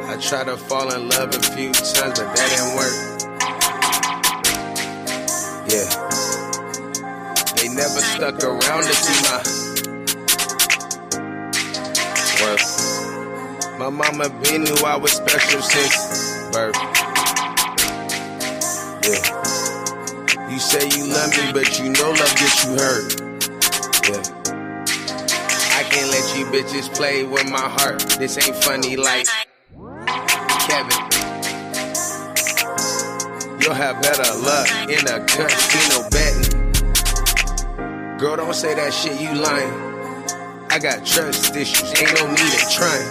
I tried to fall in love a few times, but that didn't work. They never stuck around to see my work. My mama B knew I was special since birth. You say you love me, but you know love gets you hurt. I can't let you bitches play with my heart. This ain't funny like Kevin. You'll have better luck in a casino betting. Girl, don't say that shit, you lying. I got trust issues, ain't no need of trying.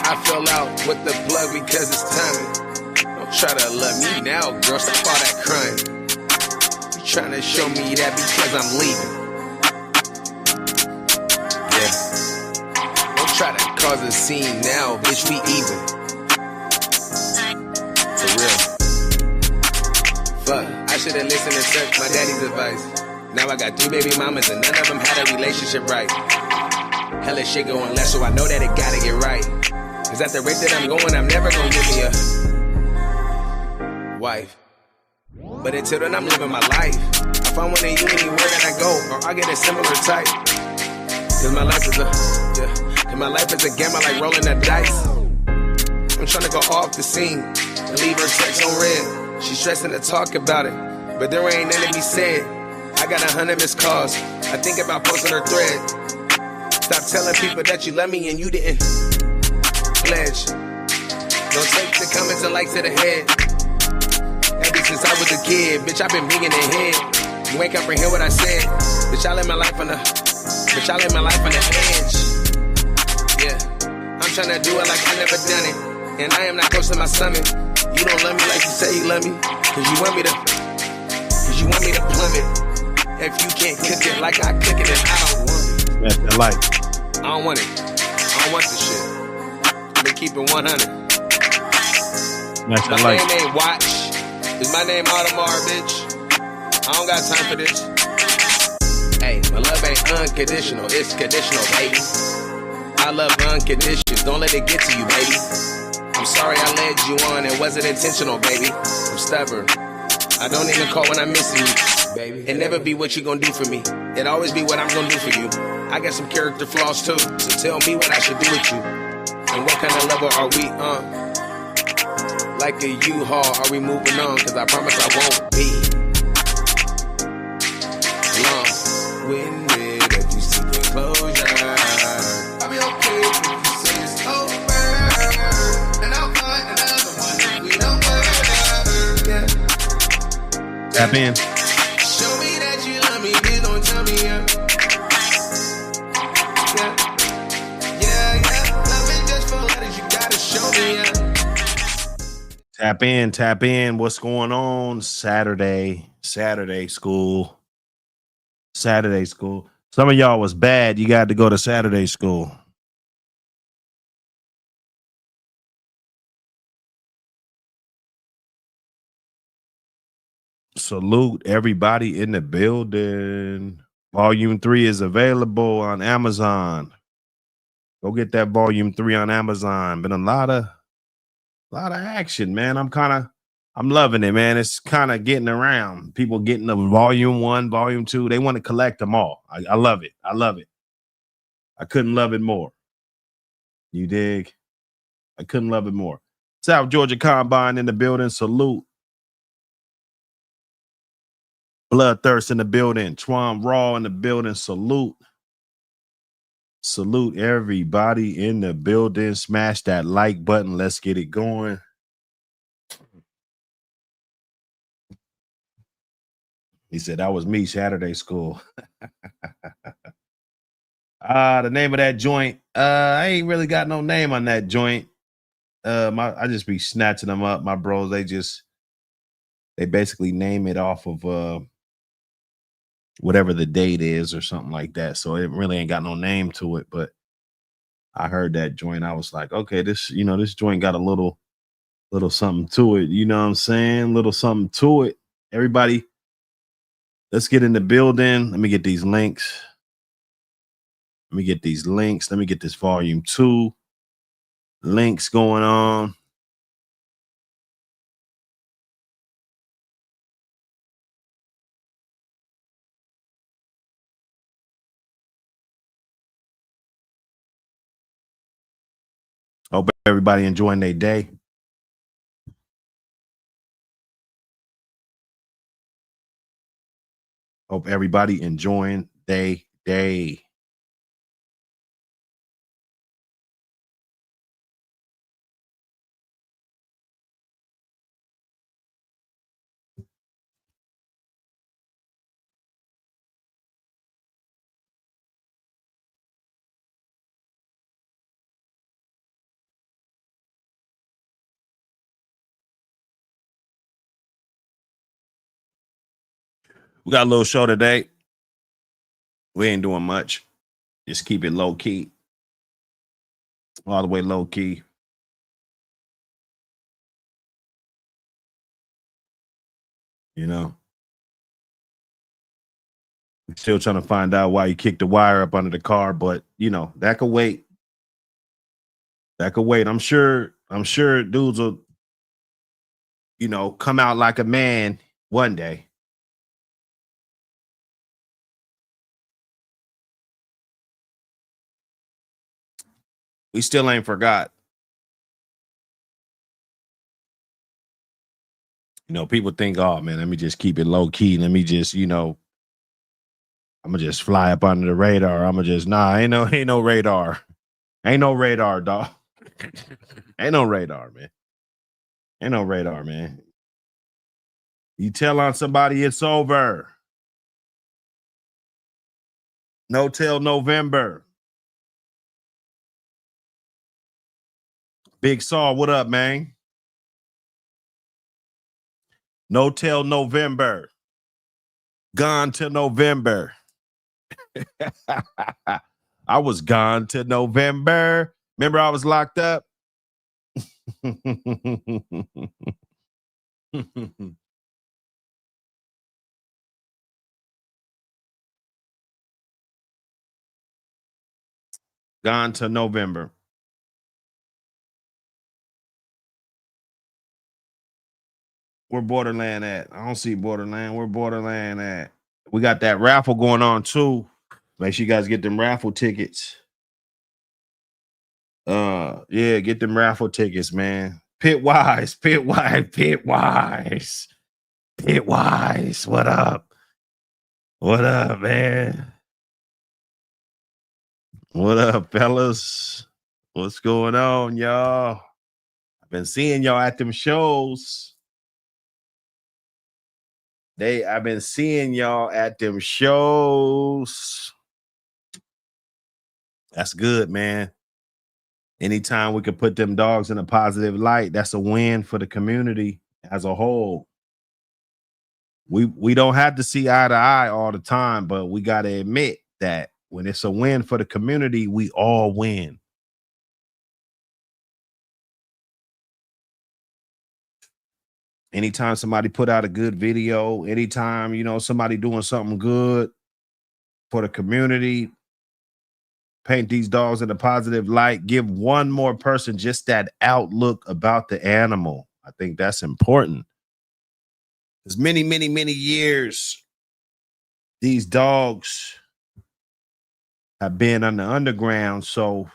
I fell out with the plug because it's timing. Don't try to love me now, girl, stop all that crying. You trying to show me that because I'm leaving. Don't try to cause a scene now, bitch, we even. For real. Fuck, I should've listened and took my daddy's advice. Now I got 3 baby mamas and none of them had a relationship right. Hella shit going left, so I know that it gotta get right. Cause at the rate that I'm going, I'm never gonna give me a wife. But until then, I'm living my life. I find one of you anywhere that I go, or I get a similar type. Cause my life is a gamble like rolling the dice. I'm trying to go off the scene and leave her sex on red. She's stressing to talk about it, but there ain't nothing to be said. I got 100 missed calls. I think about posting her thread. Stop telling people that you love me and you didn't pledge. Don't take the comments and likes to the head. Ever since I was a kid, bitch, I've been big in the head. You ain't comprehend what I said. Bitch, I live my life on the edge. I'm trying to do it like I never done it. And I am not close to my stomach. You don't love me like you say you love me. Cause you want me to plummet. If you can't cook it like I cook it, then I don't want it. That's the life. I don't want it. I don't want this shit. I've been keeping 100. That's the my life. name ain't Watch. Is my name Audemars, bitch? I don't got time for this. Hey, my love ain't unconditional. It's conditional, baby. I love unconditional. Don't let it get to you, baby. I'm sorry I led you on. It wasn't intentional, baby. I'm stubborn. I don't even call when I'm missing you, baby. It never be what you gonna do for me. It always be what I'm gonna do for you. I got some character flaws too, so tell me what I should do with you. And what kind of level are we on? Like a U-Haul, are we moving on? Cause I promise I won't be long winded if you seek closure. I'll be okay if you say it's over. And I'll find another one if we don't work. Tap in. Show me that you love me, please don't tell me love it just for letters, you gotta show me Tap in. What's going on? Saturday school. Some of y'all was bad. You got to go to Saturday school. Salute everybody in the building. Volume 3 is available on Amazon. Go get that Volume 3 on Amazon. Been a lot of action, man. I'm loving it, man. It's kind of getting around. People getting the Volume 1, Volume 2. They want to collect them all. I love it. I couldn't love it more. You dig? I couldn't love it more. South Georgia Combine in the building. Salute. Bloodthirst in the building. Twan Raw in the building. Salute. Salute everybody in the building. Smash that like button. Let's get it going. He said, that was me, Saturday school. The name of that joint. I ain't really got no name on that joint. I just be snatching them up. My bros, they basically name it off of whatever the date is or something like that. So it really ain't got no name to it. But I heard that joint. I was like, okay, this joint got a little something to it. You know what I'm saying? Little something to it. Everybody, let's get in the building. Let me get these links. Let me get this Volume 2. links going on. Hope everybody enjoying their day. Hope everybody enjoying their day. We got a little show today. We ain't doing much. Just keep it low key. All the way low key. You know. Still trying to find out why you kicked the wire up under the car, but you know, that could wait. That could wait. I'm sure dudes will, you know, come out like a man one day. We still ain't forgot. You know, people think, oh man, let me just keep it low key. Let me just, you know, I'm gonna just fly up under the radar. I'm gonna just ain't no radar. Ain't no radar, dog. Ain't no radar, man. Ain't no radar, man. You tell on somebody it's over. No till November. Big Saw, what up, man? No till November. Gone till November. I was gone till November. Remember I was locked up? Gone to November. Where Borderland at? I don't see Borderland. Where Borderland at? We got that raffle going on too. Make sure you guys get them raffle tickets. Yeah, get them raffle tickets, man. Pitwise. What up? What up, man? What up, fellas? What's going on, y'all? I've been seeing y'all at them shows. I've been seeing y'all at them shows. That's good, man. Anytime we can put them dogs in a positive light, that's a win for the community as a whole. We don't have to see eye to eye all the time, but we got to admit that when it's a win for the community, we all win. Anytime somebody put out a good video, anytime, you know, somebody doing something good for the community, paint these dogs in a positive light, give one more person just that outlook about the animal. I think that's important. There's many years these dogs have been on the underground, so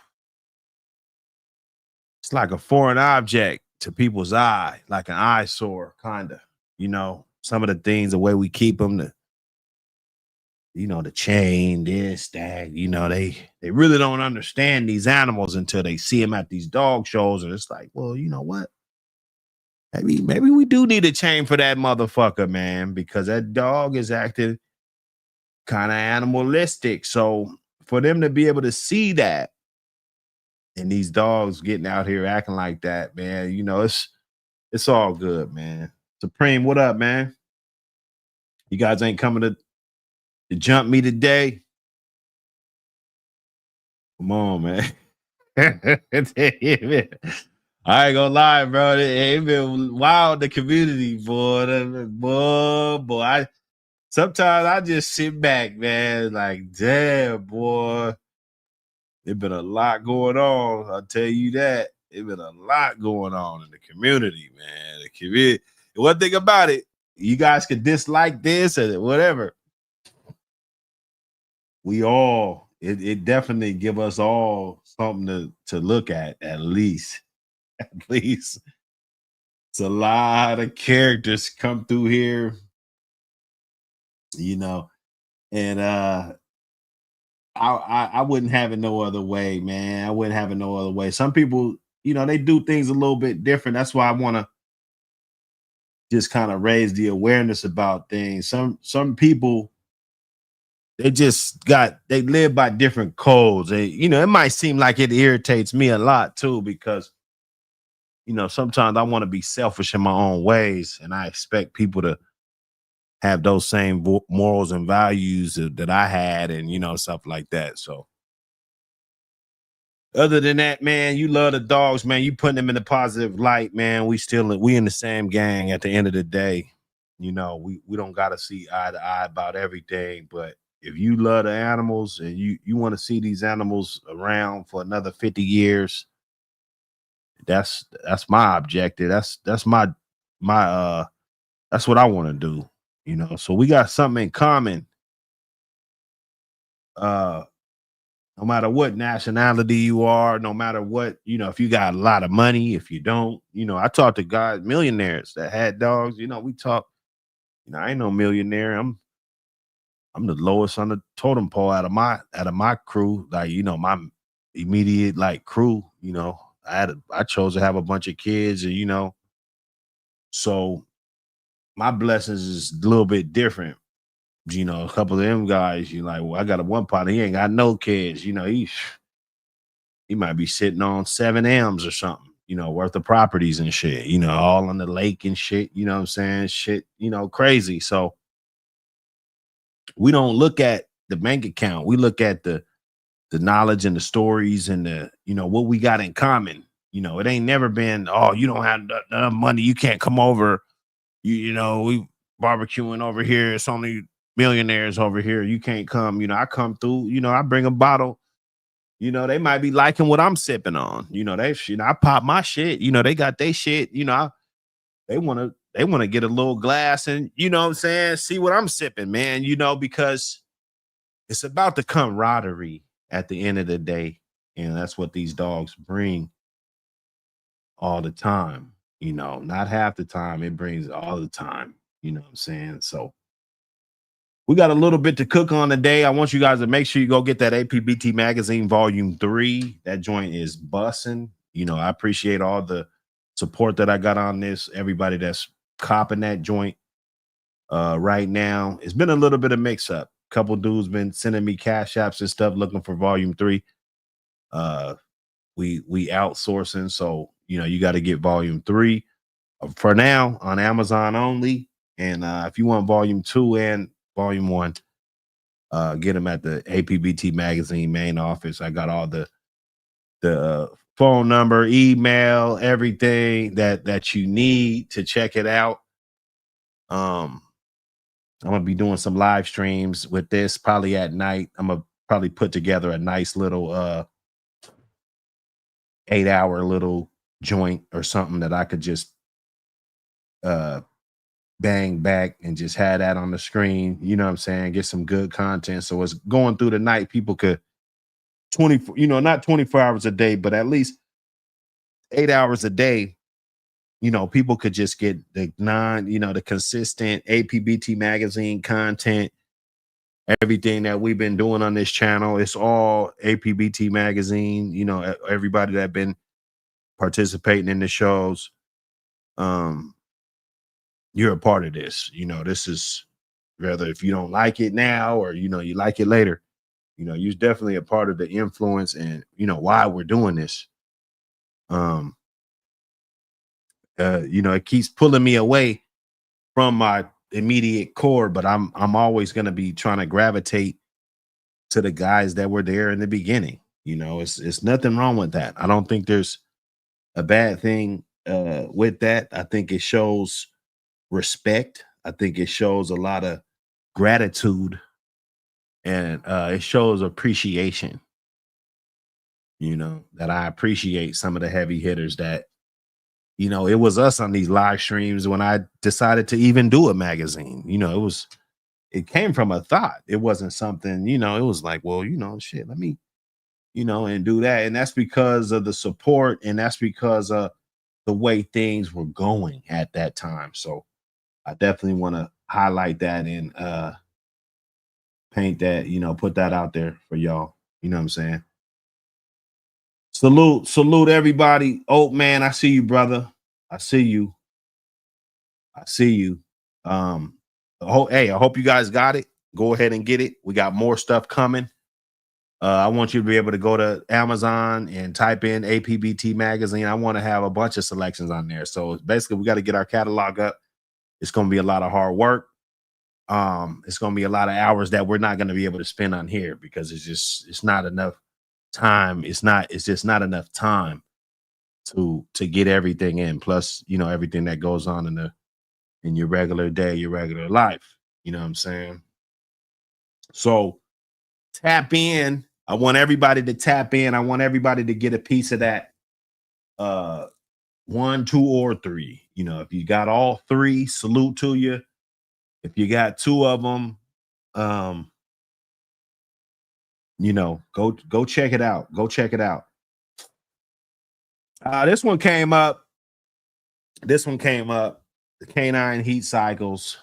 it's like a foreign object to people's eye, like an eyesore, kind of. You know, some of the things, the way we keep them, the chain, this, that, they really don't understand these animals until they see them at these dog shows, and it's like, well, you know what? Maybe we do need a chain for that motherfucker, man, because that dog is acting kind of animalistic. So for them to be able to see that, and these dogs getting out here acting like that, man, it's all good, man. Supreme, what up, man? You guys ain't coming to jump me today? Come on, man. I ain't gonna lie, bro. It been wild, the community, boy. Boy. Sometimes I just sit back, man. Like, damn, boy. There's been a lot going on. I'll tell you that. It's been a lot going on in the community, man. The community. One thing about it, you guys could dislike this or whatever. We all, it definitely give us all something to look at least. At least. It's a lot of characters come through here, you know, and I wouldn't have it no other way, man. I wouldn't have it no other way. Some people, they do things a little bit different. That's why I want to just kind of raise the awareness about things. Some people, they live by different codes. It might seem like it irritates me a lot too, because sometimes I want to be selfish in my own ways, and I expect people to have those same morals and values that I had, and stuff like that. So other than that, man, you love the dogs, man. You putting them in a positive light, man. We in the same gang at the end of the day. We don't gotta see eye to eye about everything, but if you love the animals and you want to see these animals around for another 50 years, that's my objective. That's my that's what I want to do. So we got something in common. No matter what nationality you are, no matter what, if you got a lot of money, if you don't, I talk to guys, millionaires that had dogs, we talk, I ain't no millionaire. I'm the lowest on the totem pole out of my crew, like, my immediate like crew, I chose to have a bunch of kids, and so my blessings is a little bit different. A couple of them guys, you like, well, I got one partner, he ain't got no kids, he might be sitting on 7 M's or something, worth of properties and shit, all on the lake and shit, you know what I'm saying? Shit, crazy. So we don't look at the bank account. We look at the knowledge and the stories and the, what we got in common. It ain't never been, oh, you don't have enough money, you can't come over. We barbecuing over here. It's only millionaires over here. You can't come. I come through, I bring a bottle. They might be liking what I'm sipping on. I pop my shit. They got their shit. They want to get a little glass and, what I'm saying, see what I'm sipping, man, because it's about the camaraderie at the end of the day. And that's what these dogs bring all the time. Not half the time, it brings all the time. You know what I'm saying? So we got a little bit to cook on today. I want you guys to make sure you go get that A.P.B.T magazine volume 3. That joint is bussing. I appreciate all the support that I got on this. Everybody that's copping that joint right now. It's been a little bit of mix up. Couple dudes been sending me cash apps and stuff looking for volume 3. We outsourcing, so you got to get volume 3 for now on Amazon only. And if you want volume 2 and volume 1, get them at the A.P.B.T magazine main office. I got all the phone number, email, everything that you need to check it out. I'm gonna be doing some live streams with this probably at night. I'm gonna probably put together a nice little 8-hour little joint or something that I could just bang back and just have that on the screen, you know what I'm saying, get some good content. So it's going through the night, people could 24, not 24 hours a day, but at least 8 hours a day, people could just get the the consistent A.P.B.T magazine content. Everything that we've been doing on this channel, it's all A.P.B.T magazine. Everybody that been participating in the shows, you're a part of this. This is, whether if you don't like it now or you like it later, you're definitely a part of the influence and why we're doing this. It keeps pulling me away from my immediate core, but I'm always going to be trying to gravitate to the guys that were there in the beginning. It's nothing wrong with that. I don't think there's a bad thing with that. I think it shows respect. I think it shows a lot of gratitude, and it shows appreciation. you know, that I appreciate some of the heavy hitters that, you know, it was us on these live streams when I decided to even do a magazine. You know, it came from a thought. It wasn't something, you know, it was like, well, you know, shit, let me, you know, and do that. And that's because of the support, and that's because of the way things were going at that time. So I definitely want to highlight that and paint that, you know, put that out there for y'all. You know what I'm saying? Salute everybody. Oh man, I see you, brother. I see you. I see you. Hey, I hope you guys got it. Go ahead and get it. We got more stuff coming. I want you to be able to go to Amazon and type in A.P.B.T magazine. I want to have a bunch of selections on there. So basically, we got to get our catalog up. It's going to be a lot of hard work. It's going to be a lot of hours that we're not going to be able to spend on here because it's not enough time. It's just not enough time to get everything in. Plus, you know, everything that goes on in your regular day, your regular life. You know what I'm saying? So tap in. I want everybody to tap in. I want everybody to get a piece of that 1, 2, or 3. You know, if you got all 3, salute to you. If you got 2 of them, you know, go check it out. Go check it out. This one came up. This one came up. The canine heat cycles.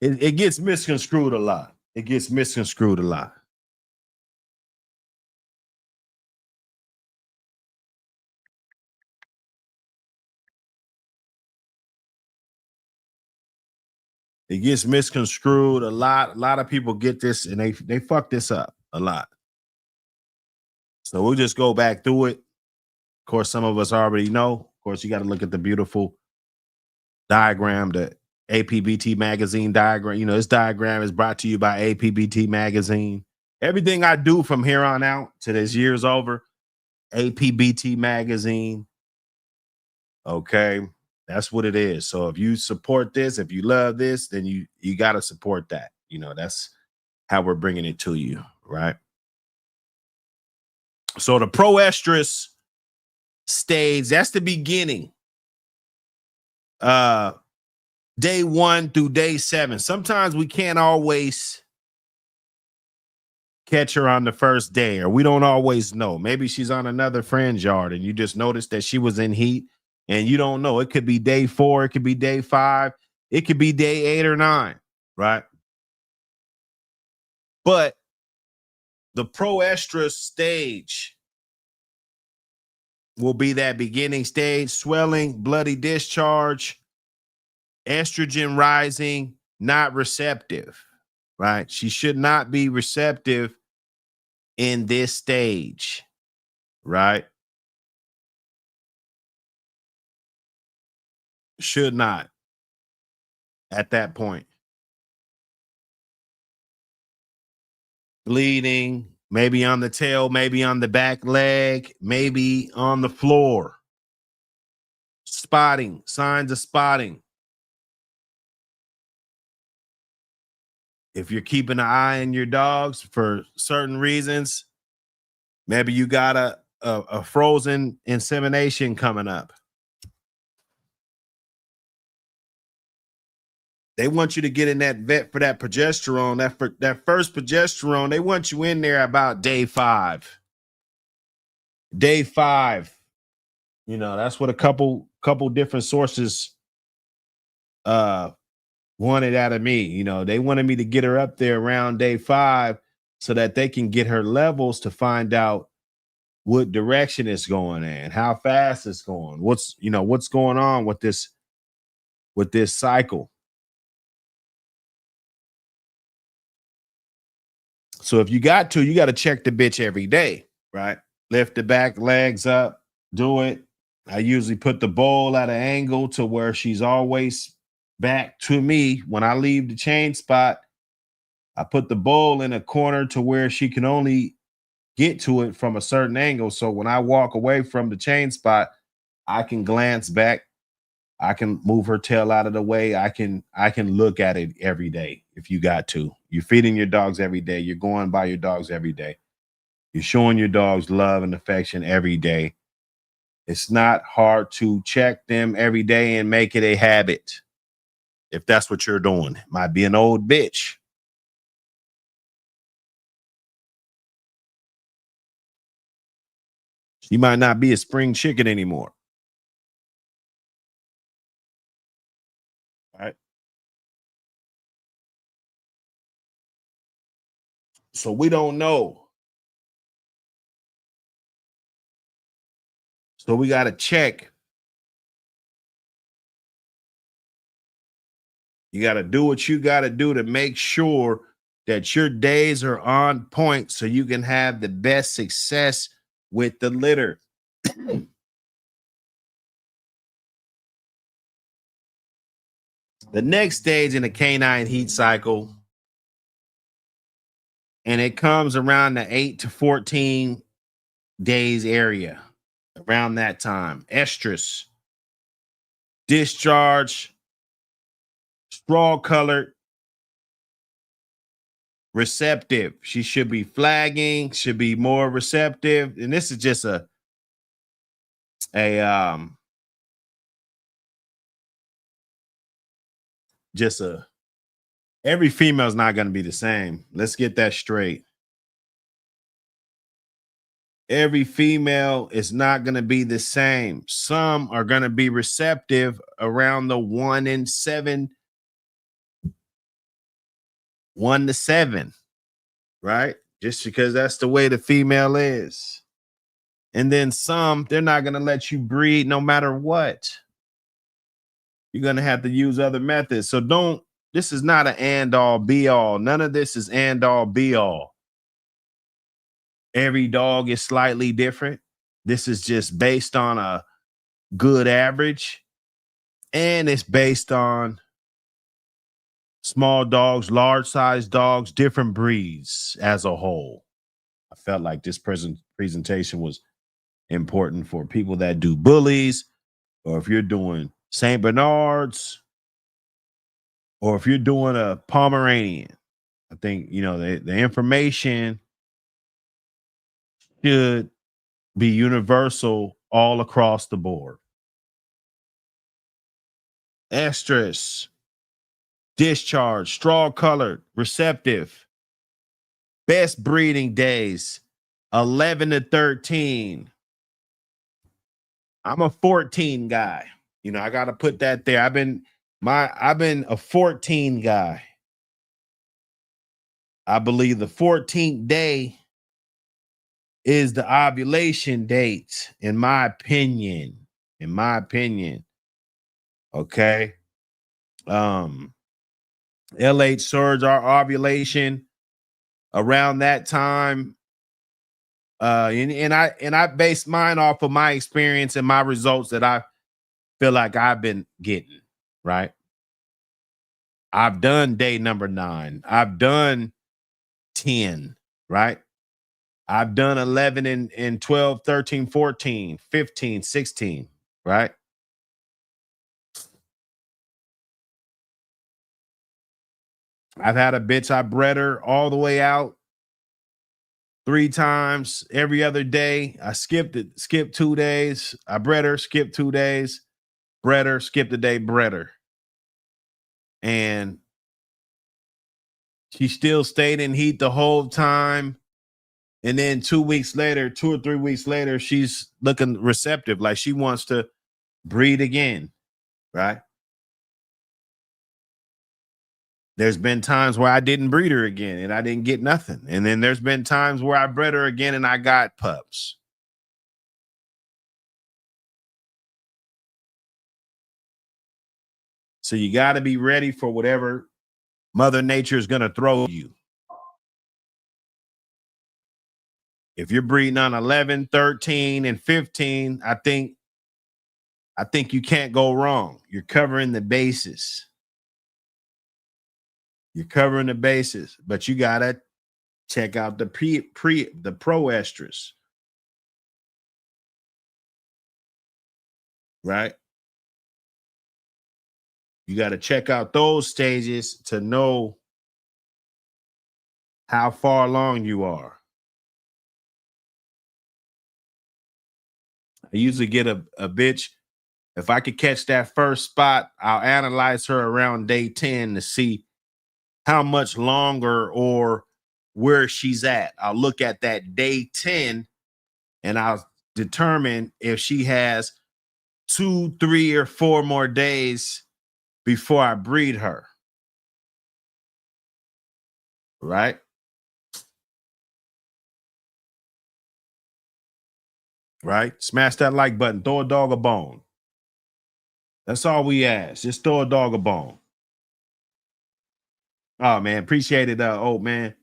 It gets misconstrued a lot. It gets misconstrued a lot. It gets misconstrued a lot. A lot of people get this and they fuck this up a lot. So we'll just go back through it. Of course, some of us already know. Of course, you got to look at the beautiful diagram, the A.P.B.T magazine diagram. You know, this diagram is brought to you by A.P.B.T magazine. Everything I do from here on out to this year's over, A.P.B.T magazine. Okay, that's what it is. So if you support this, if you love this, then you got to support that. You know, that's how we're bringing it to you, right? So the proestrus stage, that's the beginning. Day 1 through day 7. Sometimes we can't always catch her on the first day, or we don't always know. Maybe she's on another friend's yard and you just noticed that she was in heat and you don't know. It could be day 4, it could be day 5, it could be day 8 or 9, right? But the proestrus stage will be that beginning stage: swelling, bloody discharge, estrogen rising, not receptive, right? She should not be receptive in this stage, right? Should not at that point. Bleeding, maybe on the tail, maybe on the back leg, maybe on the floor. Spotting, signs of spotting. If you're keeping an eye on your dogs for certain reasons, maybe you got a frozen insemination coming up. They want you to get in that vet for that progesterone, that first progesterone. They want you in there about day 5. Day 5. You know, that's what a couple different sources wanted out of me. You know, they wanted me to get her up there around day 5 so that they can get her levels to find out what direction it's going in, how fast it's going, what's going on with this cycle. So if you got to check the bitch every day, right? Lift the back legs up, do it. I usually put the bowl at an angle to where she's always back to me. When I leave the chain spot, I put the bowl in a corner to where she can only get to it from a certain angle. So when I walk away from the chain spot, I can glance back I can move her tail out of the way. I can look at it every day if you got to. You're feeding your dogs every day. You're going by your dogs every day. You're showing your dogs love and affection every day. It's not hard to check them every day and make it a habit. If that's what you're doing, might be an old bitch. She might not be a spring chicken anymore. All right. So we don't know. So we got to check. You got to do what you got to do to make sure that your days are on point so you can have the best success with the litter. The next stage in the canine heat cycle, and it comes around the 8 to 14 days area, around that time. Estrus, discharge, straw colored, receptive. She should be flagging, should be more receptive. And this is just a every female is not going to be the same. Let's get that straight. Every female is not going to be the same. Some are going to be receptive around the 1 to 7, right? Just because that's the way the female is. And then some, they're not going to let you breed no matter what. You're going to have to use other methods. So this is not an and all be all. None of this is and all be all. Every dog is slightly different. This is just based on a good average. And it's based on small dogs, large size dogs, different breeds as a whole. I felt like this presentation was important for people that do bullies, or if you're doing St. Bernards, or if you're doing a Pomeranian. I think, the information should be universal all across the board. Estrus, discharge, straw colored, receptive. Best breeding days, 11 to 13. I'm a 14 guy. I got to put that there. I've been a 14 guy. I believe the 14th day is the ovulation date, in my opinion. Okay. LH surge, our ovulation around that time. And I base mine off of my experience and my results that I feel like I've been getting, right? I've done day number 9. I've done 10, right? I've done 11 and 12, 13, 14, 15, 16, right? I've had a bitch, I bred her all the way out 3 times every other day. I skipped 2 days. I bred her, skipped 2 days, bred her, skipped a day, bred her. And she still stayed in heat the whole time. And then 2 weeks later, 2 or 3 weeks later, she's looking receptive, like she wants to breed again, right? There's been times where I didn't breed her again and I didn't get nothing. And then there's been times where I bred her again and I got pups. So you got to be ready for whatever Mother Nature is going to throw you. If you're breeding on 11, 13, and 15, I think you can't go wrong. You're covering the bases. You're covering the bases, but you got to check out the pro estrus. Right? You got to check out those stages to know how far along you are. I usually get a bitch. If I could catch that first spot, I'll analyze her around day 10 to see how much longer or where she's at. I'll look at that day 10 and I'll determine if she has 2, 3, or 4 more days before I breed her. Right? Right? Smash that like button. Throw a dog a bone. That's all we ask. Just throw a dog a bone. Oh man, appreciate it, old man.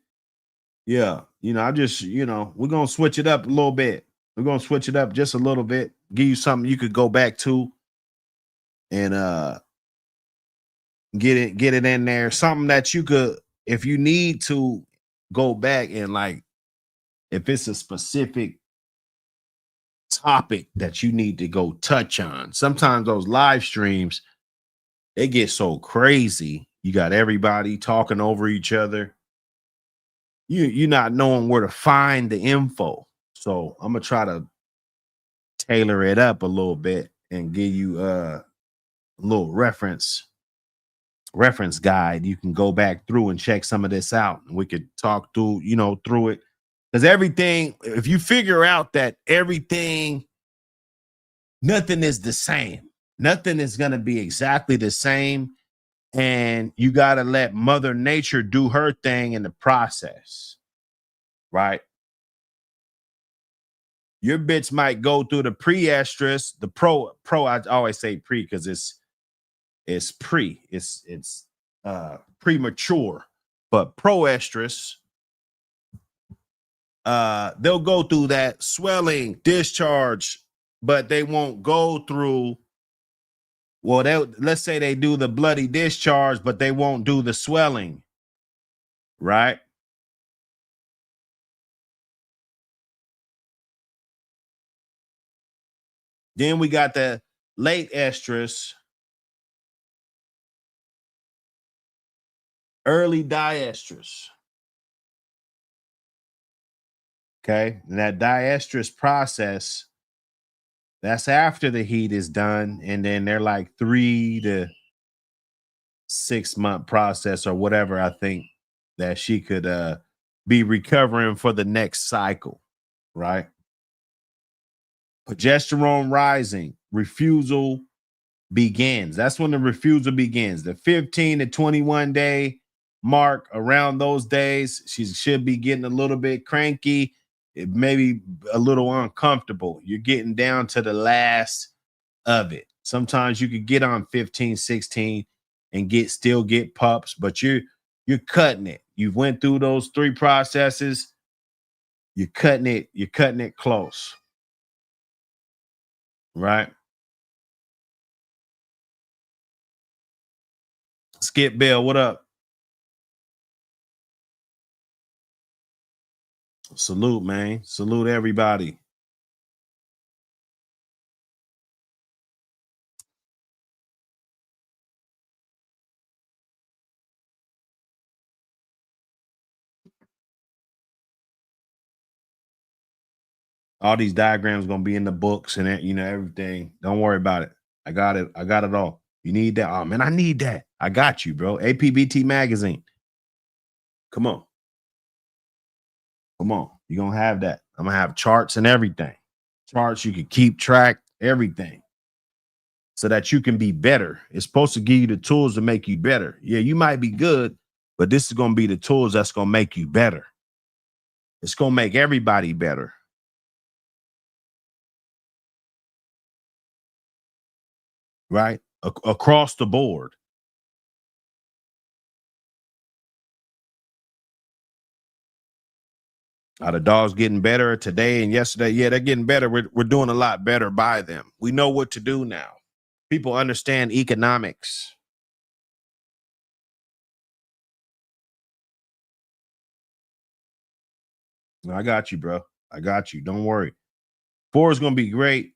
Yeah, I just, we're gonna switch it up a little bit. We're gonna switch it up just a little bit, give you something you could go back to and get it in there. Something that you could, if you need to go back and like, if it's a specific topic that you need to go touch on. Sometimes those live streams, they get so crazy. You got everybody talking over each other. You're not knowing where to find the info. So I'm gonna try to tailor it up a little bit and give you a little reference guide. You can go back through and check some of this out. We could talk through, through it. Because everything, if you figure out that nothing is the same. Nothing is going to be exactly the same. And you got to let Mother Nature do her thing in the process. Right? Your bitch might go through the pre-estrus, the pro. I always say pre because it's premature, but pro-estrus, they'll go through that swelling, discharge, but they won't go through. Well, let's say they do the bloody discharge, but they won't do the swelling, right? Then we got the late estrus, early diestrus. Okay, and that diestrus process, that's after the heat is done, and then they're like 3 to 6 month process or whatever. I think that she could be recovering for the next cycle, right? Progesterone rising, refusal begins. That's when the refusal begins. The 15 to 21 day mark, around those days, she should be getting a little bit cranky. It may be a little uncomfortable. You're getting down to the last of it. Sometimes you could get on 15, 16 and still get pups, but you're cutting it. You've went through those 3 processes. You're cutting it close. Right? Skip Bell, what up? Salute, man. Salute everybody. All these diagrams gonna be in the books and everything. Don't worry about it. I got it. I got it all. You need that? Oh man, I need that. I got you, bro. A.P.B.T magazine. Come on. Come on. You're gonna have that. I'm gonna have charts and everything. Charts you can keep track, everything. So that you can be better. It's supposed to give you the tools to make you better. Yeah, you might be good, but this is gonna be the tools that's gonna make you better. It's gonna make everybody better. Right? Across the board. Are the dogs getting better today and yesterday? Yeah, they're getting better. We're doing a lot better by them. We know what to do now. People understand economics. I got you, bro. I got you. Don't worry. 4 is going to be great.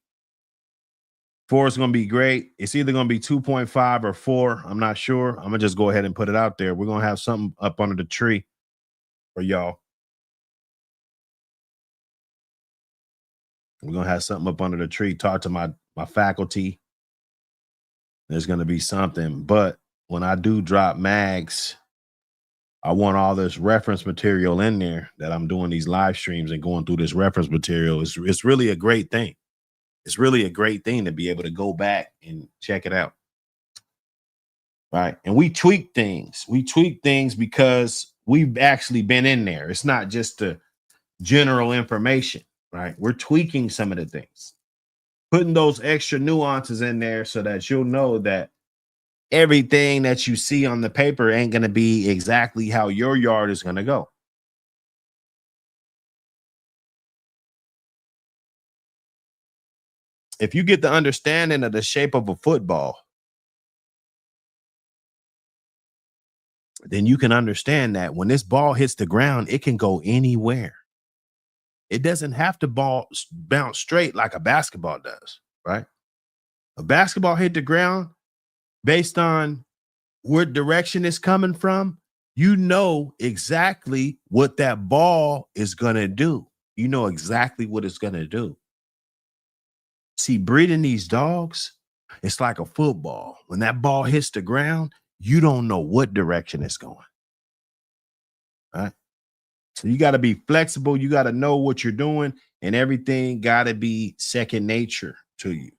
4 is going to be great. It's either going to be 2.5 or 4. I'm not sure. I'm going to just go ahead and put it out there. We're going to have something up under the tree for y'all. We're going to have something up under the tree. Talk to my faculty. There's going to be something. But when I do drop mags, I want all this reference material in there that I'm doing these live streams and going through this reference material. It's really a great thing. It's really a great thing to be able to go back and check it out. Right. And we tweak things. We tweak things because we've actually been in there. It's not just the general information. Right. We're tweaking some of the things, putting those extra nuances in there so that you'll know that everything that you see on the paper ain't going to be exactly how your yard is going to go. If you get the understanding of the shape of a football, then you can understand that when this ball hits the ground, it can go anywhere. It doesn't have to bounce straight like a basketball does, right? A basketball hit the ground based on what direction it's coming from. You know exactly what that ball is going to do. You know exactly what it's going to do. See, breeding these dogs, it's like a football. When that ball hits the ground, you don't know what direction it's going. All right? So you got to be flexible. You got to know what you're doing, and everything got to be second nature to you. You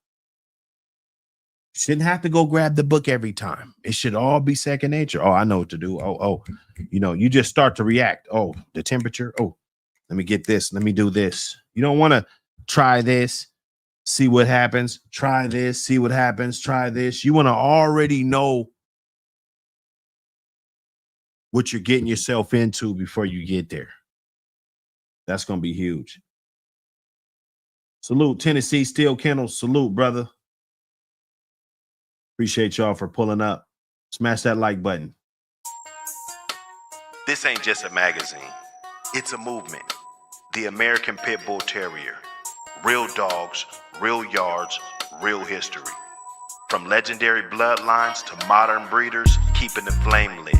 shouldn't have to go grab the book every time. It should all be second nature. Oh, I know what to do. You just start to react. Oh, the temperature. Oh, let me get this. Let me do this. You don't want to try this, see what happens. Try this, see what happens. Try this. You want to already know what you're getting yourself into before you get there. That's going to be huge. Salute, Tennessee Steel Kennels. Salute, brother. Appreciate y'all for pulling up. Smash that like button. This ain't just a magazine. It's a movement. The American Pit Bull Terrier. Real dogs, real yards, real history. From legendary bloodlines to modern breeders, keeping the flame lit.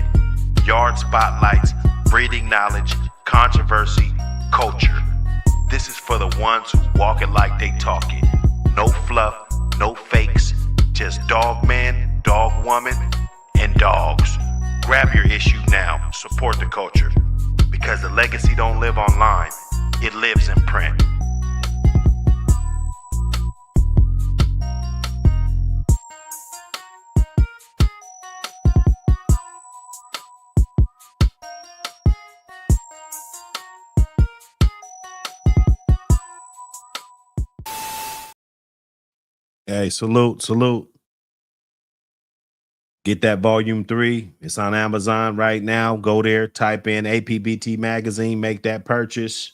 Yard spotlights, breeding knowledge, controversy, culture. This is for the ones who walk it like they talk it. No fluff, no fakes, just dog man, dog woman, and dogs. Grab your issue now, support the culture. Because the legacy don't live online, it lives in print. Hey, salute. Get that volume 3. It's on Amazon right now. Go there, type in A.P.B.T magazine, make that purchase.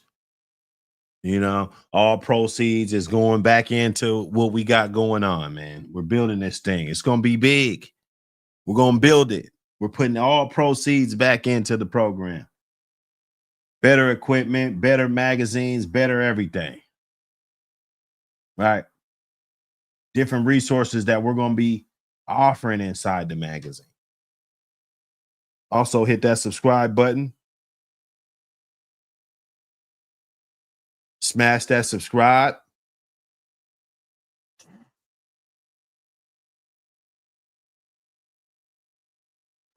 You know, all proceeds is going back into what we got going on, man. We're building this thing. It's going to be big. We're going to build it. We're putting all proceeds back into the program. Better equipment, better magazines, better everything. Right? Different resources that we're going to be offering inside the magazine. Also, hit that subscribe button. Smash that subscribe.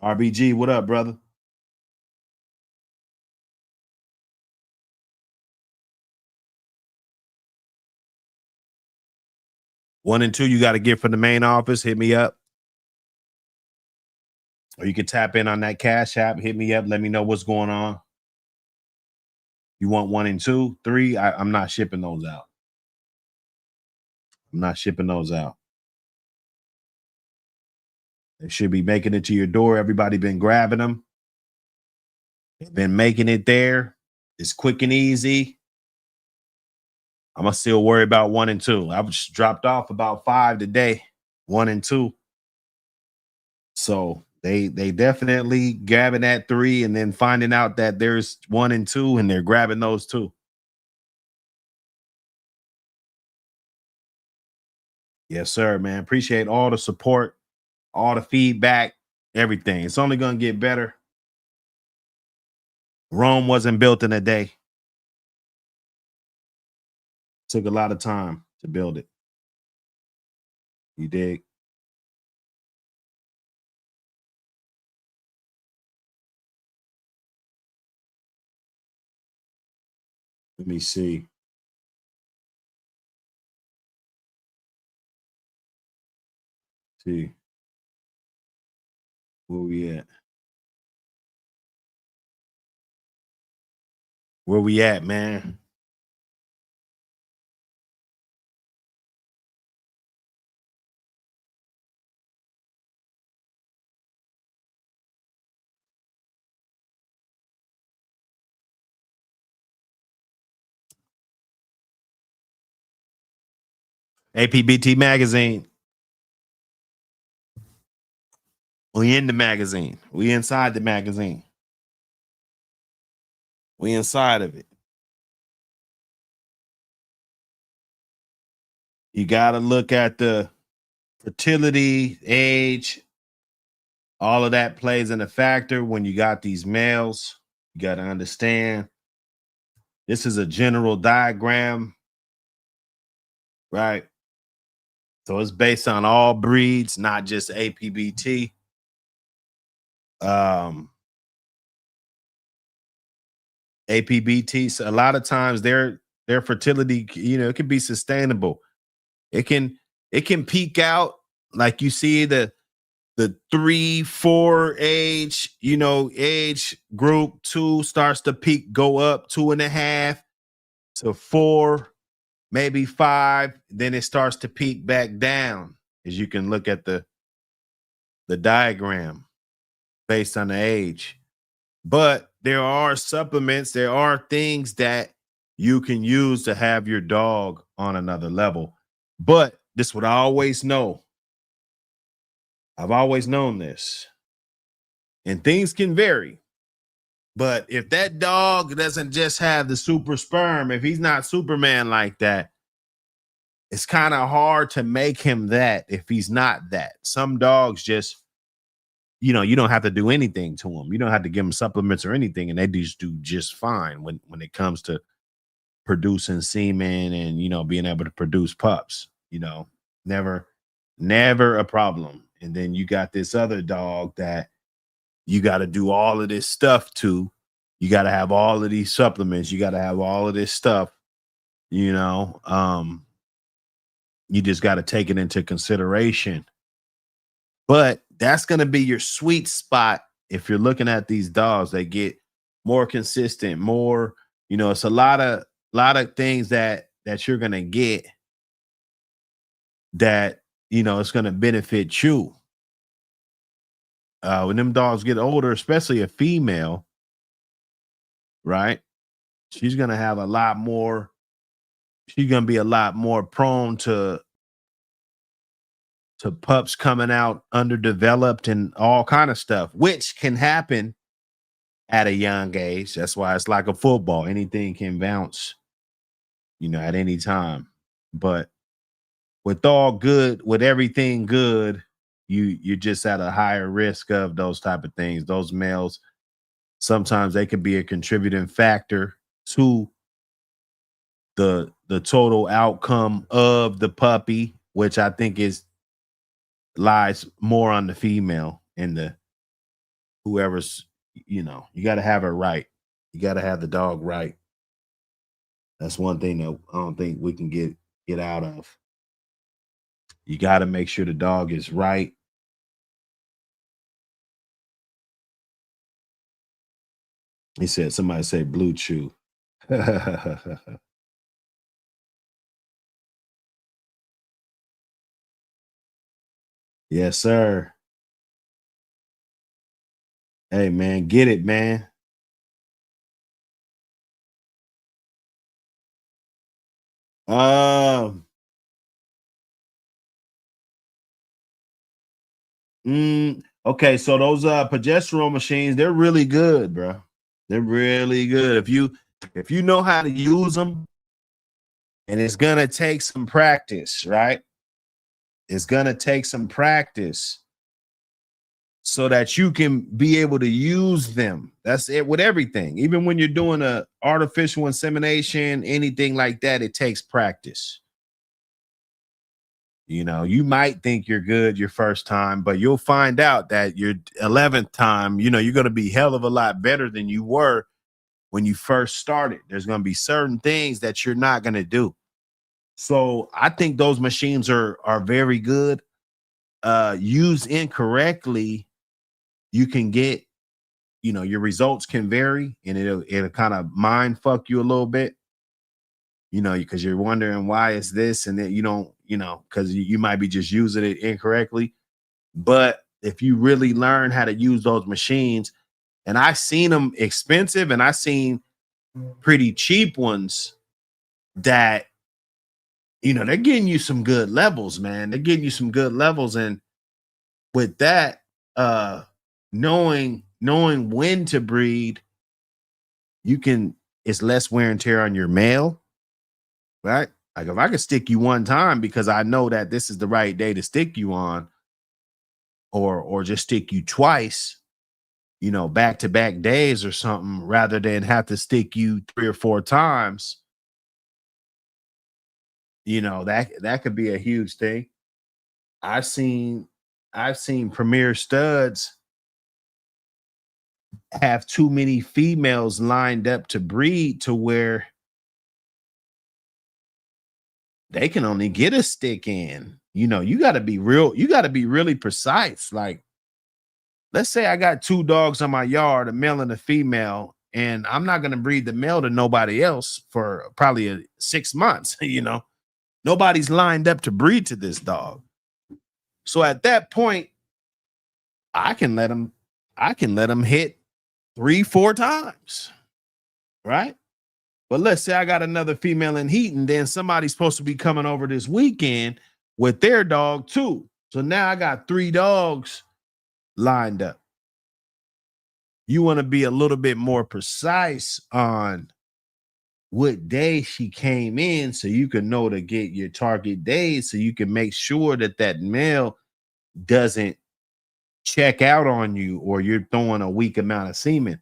RBG, what up, brother? One and two, you got to get from the main office. Hit me up. Or you can tap in on that Cash App. Hit me up. Let me know what's going on. You want 1 and 2, 3? I'm not shipping those out. I'm not shipping those out. They should be making it to your door. Everybody been grabbing them. They've been making it there. It's quick and easy. I'm gonna still worry about 1 and 2. I just dropped off about 5 today, 1 and 2. So they definitely grabbing that 3 and then finding out that there's 1 and 2 and they're grabbing those 2. Yes, sir, man. Appreciate all the support, all the feedback, everything. It's only gonna get better. Rome wasn't built in a day. Took a lot of time to build it. You dig? Let me see. See where we at. Where we at, man? A.P.B.T magazine. We in the magazine. We inside the magazine. We inside of it. You got to look at the fertility, age, all of that plays in a factor when you got these males. You got to understand this is a general diagram, right? So it's based on all breeds, not just A.P.B.T. A.P.B.T. So a lot of times their fertility, it can be sustainable. It can peak out like you see the 3-4 age group. 2 starts to peak, go up 2.5 to 4, maybe 5, then it starts to peak back down, as you can look at the diagram based on the age. But there are supplements, there are things that you can use to have your dog on another level. But this is what I always know. I've always known this. And things can vary. But if that dog doesn't just have the super sperm, if he's not Superman like that, it's kind of hard to make him that if he's not that. Some dogs just, you don't have to do anything to them. You don't have to give them supplements or anything, and they just do just fine when it comes to producing semen and being able to produce pups. Never a problem. And then you got this other dog that you got to do all of this stuff to. You got to have all of these supplements. You got to have all of this stuff. You just got to take it into consideration. But that's going to be your sweet spot if you're looking at these dogs. They get more consistent, more, it's a lot of things that you're going to get that, it's going to benefit you. When them dogs get older, especially a female, right? She's going to have a lot more. She's going to be a lot more prone to pups coming out underdeveloped and all kind of stuff, which can happen at a young age. That's why it's like a football. Anything can bounce, at any time. But with everything good, you're just at a higher risk of those type of things. Those males, sometimes they can be a contributing factor to the total outcome of the puppy, which I think lies more on the female and the whoever's, you got to have it right. You got to have the dog right. That's one thing that I don't think we can get out of. You got to make sure the dog is right. He said, somebody say blue chew. Yes, sir. Hey, man, get it, man. Um, okay, so those progesterone machines, they're really good, bro. They're really good. If you know how to use them, and it's gonna take some practice, right? It's going to take some practice so that you can be able to use them. That's it with everything. Even when you're doing a artificial insemination, anything like that, it takes practice. You know, you might think you're good your first time, but you'll find out that your 11th time, you know, you're going to be hell of a lot better than you were when you first started. There's going to be certain things that you're not going to do. So I think those machines are very good. Used incorrectly, you can get, you know, your results can vary, and it'll kind of mind fuck you a little bit, you know, because you're wondering why is this, and then you don't, you know, because you might be just using it incorrectly. But if you really learn how to use those machines, and I've seen them expensive and I've seen pretty cheap ones that, you know, they're getting you some good levels, man. They're getting you some good levels. And with that, knowing when to breed, you can, it's less wear and tear on your male, right? Like if I could stick you one time because I know that this is the right day to stick you on, or just stick you twice, you know, back-to-back days or something, rather than have to stick you 3 or 4 times, you know, that could be a huge thing. I've seen premier studs have too many females lined up to breed to where they can only get a stick in. You know, you got to be really precise. Like, let's say I got 2 dogs on my yard, a male and a female, and I'm not going to breed the male to nobody else for probably 6 months. You know, nobody's lined up to breed to this dog. So at that point, I can let them hit 3, 4 times, right? But let's say I got another female in heat, and then somebody's supposed to be coming over this weekend with their dog too. So now I got 3 dogs lined up. You want to be a little bit more precise on what day she came in so you can know to get your target days, so you can make sure that that male doesn't check out on you or you're throwing a weak amount of semen.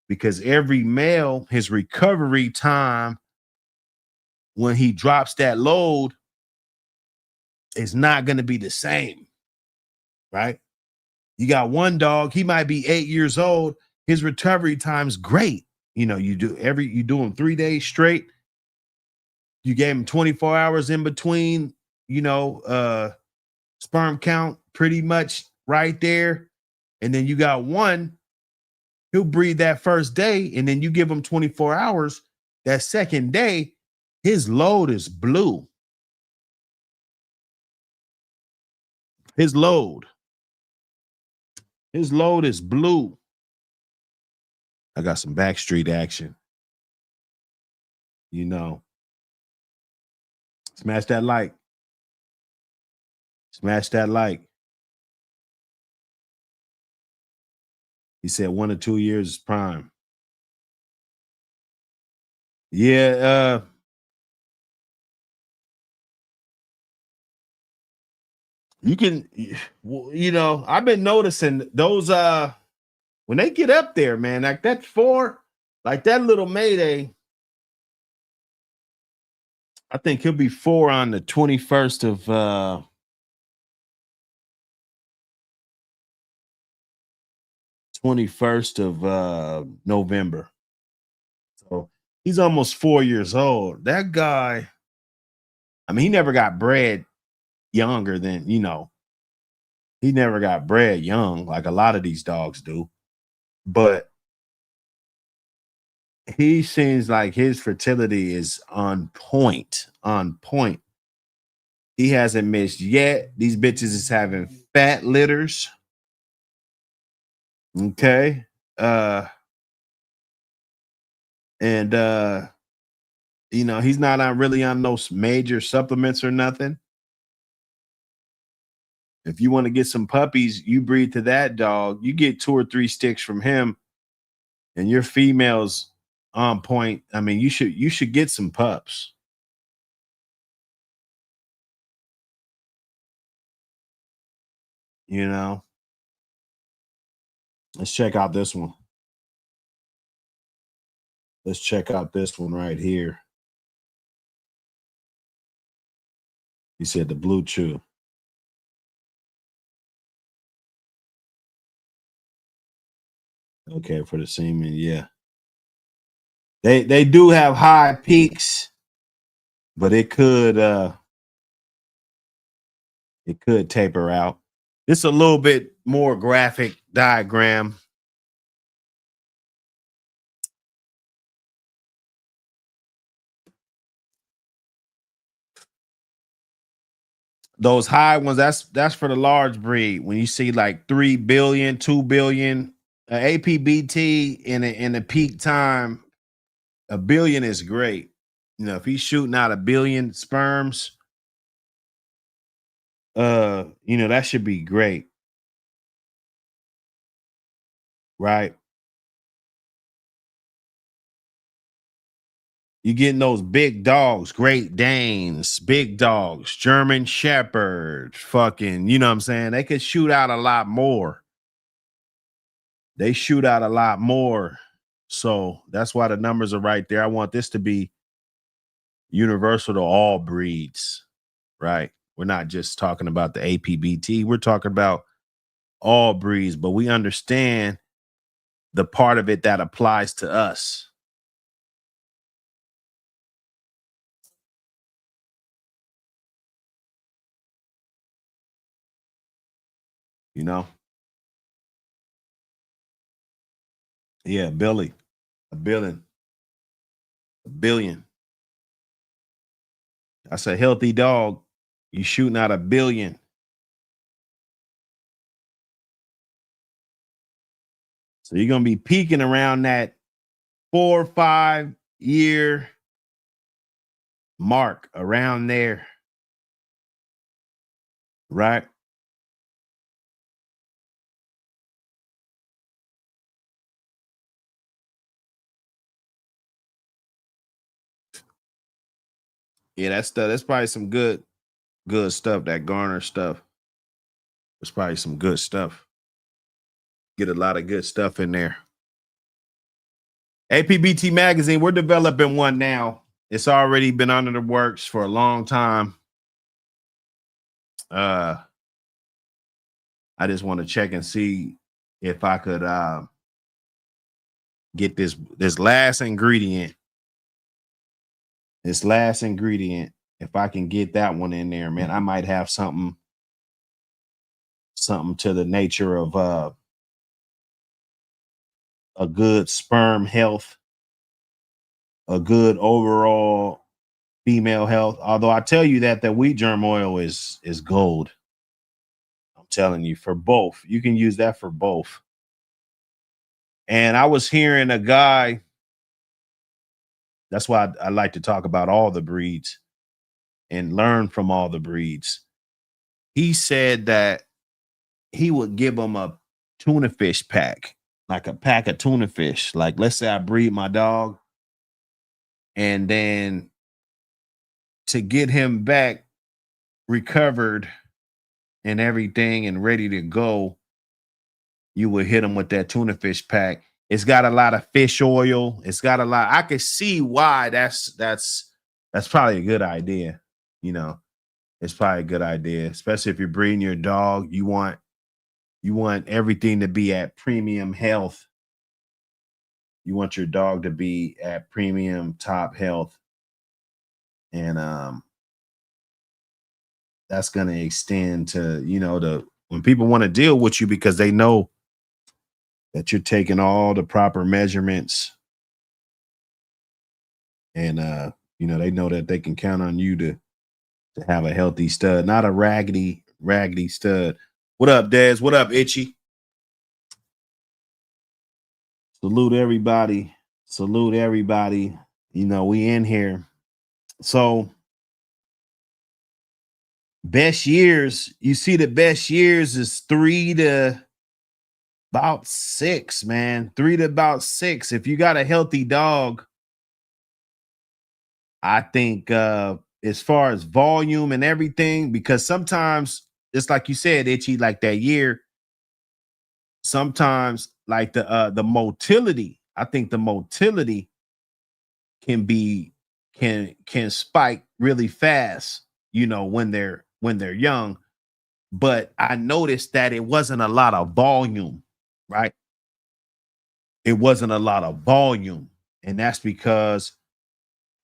Because every male, his recovery time when he drops that load is not going to be the same, right? You got one dog, he might be 8 years old, his recovery time's great. You know, you do him 3 days straight. You gave him 24 hours in between, you know, sperm count pretty much right there. And then you got one, he'll breed that first day, and then you give him 24 hours. That second day, his load is blue. His load is blue. I got some backstreet action. You know, smash that like. Smash that like. He said 1 to 2 years is prime. Yeah, you can, you know, I've been noticing those when they get up there, man, like that 4, like that little Mayday, I think he'll be 4 on the 21st of November. So he's almost 4 years old. That guy, I mean, he never got bred younger than, you know, he never got bred young like a lot of these dogs do. But he seems like his fertility is on point, on point. He hasn't missed yet. These bitches is having fat litters. Okay. And you know, he's not on really on those major supplements or nothing. If you want to get some puppies, you breed to that dog, you get 2 or 3 sticks from him, and your female's on point. I mean, you should get some pups. You know, let's check out this one. Let's check out this one right here. He said the blue chew. Okay, for the semen, yeah. They do have high peaks, but it could taper out. This is a little bit more graphic diagram. Those high ones, that's for the large breed. When you see like 3 billion, 2 billion, A.P.B.T in a peak time, 1 billion is great. You know, if he's shooting out 1 billion sperms, you know, that should be great. Right? You're getting those big dogs, Great Danes, big dogs, German Shepherd, fucking, you know what I'm saying? They could shoot out a lot more. They shoot out a lot more. So that's why the numbers are right there. I want this to be universal to all breeds, right? We're not just talking about the A.P.B.T. We're talking about all breeds, but we understand the part of it that applies to us. You know? Yeah, Billy, 1 billion, 1 billion. That's a healthy dog. You shooting out 1 billion. So you're gonna be peaking around that 4 or 5 year mark, around there, right? Yeah, that's probably some good stuff. That Garner stuff. It's probably some good stuff. Get a lot of good stuff in there. A.P.B.T magazine, we're developing one now. It's already been under the works for a long time. I just want to check and see if I could get this last ingredient. This last ingredient, if I can get that one in there, man, I might have something to the nature of a good sperm health, a good overall female health. Although I tell you that wheat germ oil is gold. I'm telling you, for both. You can use that for both. And I was hearing a guy, that's why I like to talk about all the breeds and learn from all the breeds. He said that he would give them a tuna fish pack, like a pack of tuna fish. Like, let's say I breed my dog, and then to get him back recovered and everything and ready to go, you would hit him with that tuna fish pack. It's got a lot of fish oil. It's got a lot. I could see why that's probably a good idea. You know, it's probably a good idea, especially if you're breeding your dog. You want everything to be at premium health. You want your dog to be at premium top health. And that's going to extend to, you know, when people want to deal with you because they know that you're taking all the proper measurements, and you know, they know that they can count on you to have a healthy stud, not a raggedy stud. What up, Dez? What up, Itchy? Salute everybody. Salute everybody. You know, we in here. So best years, you see, the best years is 3 to about 6, man. 3 to about 6. If you got a healthy dog, I think as far as volume and everything, because sometimes just like you said, Itchy, like that year, sometimes like the motility, I think the motility can be can spike really fast, when they're young. But I noticed that it wasn't a lot of volume, right? It wasn't a lot of volume. And that's because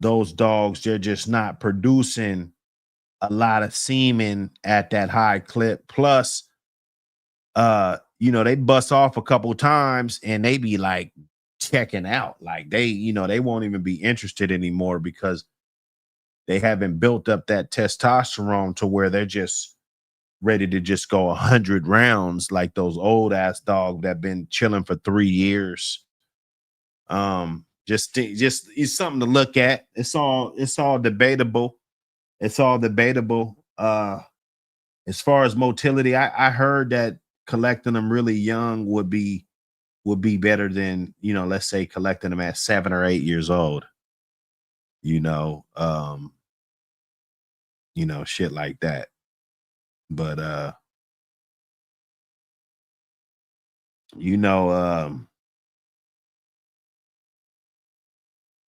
those dogs, they're just not producing a lot of semen at that high clip. Plus, they bust off a couple times and they be like checking out. Like they won't even be interested anymore because they haven't built up that testosterone to where they're just ready to just go 100 rounds like those old ass dogs that been chilling for 3 years. Just it's something to look at. It's all debatable. It's all debatable. As far as motility, I heard that collecting them really young would be better than, let's say collecting them at 7 or 8 years old. Shit like that. But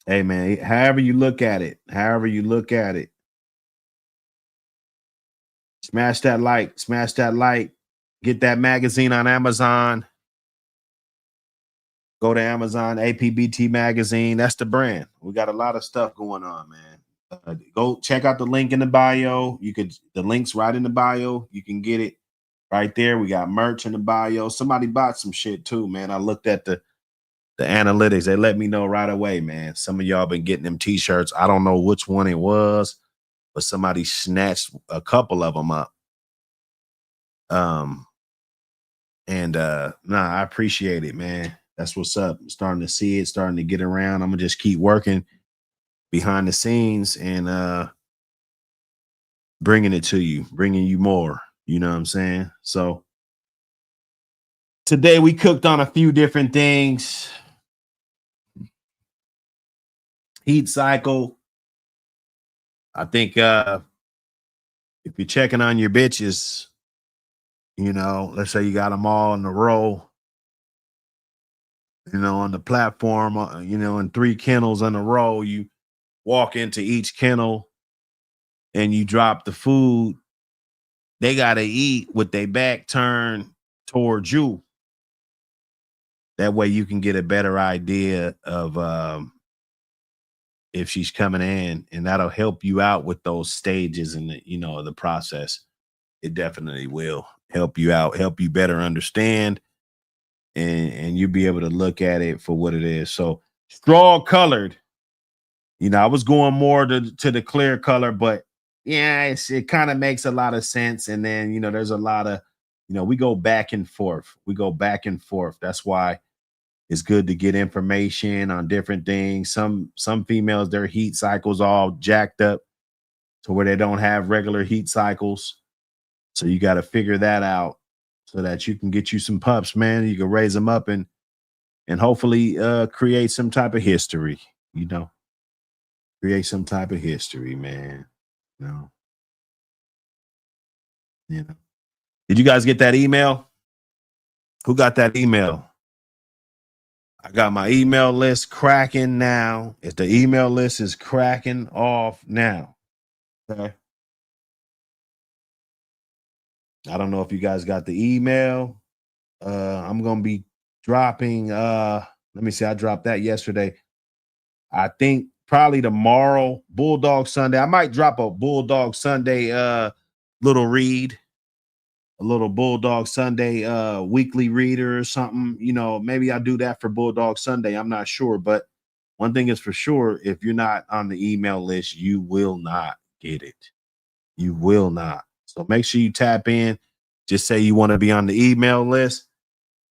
hey man, however you look at it, smash that like, get that magazine on Amazon. Go to Amazon, A.P.B.T magazine. That's the brand. We got a lot of stuff going on, man. Go check out the link in the bio. The link's right in the bio. You can get it right there. We got merch in the bio. Somebody bought some shit too, man. I looked at the analytics. They let me know right away, man. Some of y'all been getting them t-shirts. I don't know which one it was, but somebody snatched a couple of them up. I appreciate it, man. That's what's up. I'm starting to see it, starting to get around. I'm gonna just keep working behind the scenes and bringing it to you, bringing you more. You know what I'm saying? So today we cooked on a few different things. Heat cycle. I think if you're checking on your bitches, let's say you got them all in a row, on the platform, in 3 kennels in a row, you walk into each kennel and you drop the food. They got to eat with their back turned towards you. That way you can get a better idea of if she's coming in, and that'll help you out with those stages and the process. It definitely will help you out, help you better understand, and you'll be able to look at it for what it is. So straw colored, I was going more to the clear color, but yeah, it kind of makes a lot of sense. And then, there's a lot of, we go back and forth. That's why it's good to get information on different things. Some females, their heat cycles all jacked up to where they don't have regular heat cycles. So you got to figure that out so that you can get you some pups, man. You can raise them up and hopefully create some type of history, create some type of history, man. Did you guys get that email? Who got that email? I got my email list cracking now. If the email list is cracking off now, okay. I don't know if you guys got the email. I'm gonna be dropping. Let me see. I dropped that yesterday. I think probably tomorrow, Bulldog Sunday. I might drop a Bulldog Sunday little read, a little Bulldog Sunday weekly reader or something. Maybe I'll do that for Bulldog Sunday. I'm not sure, but one thing is for sure, if you're not on the email list, you will not get it. You will not. So make sure you tap in. Just say you want to be on the email list.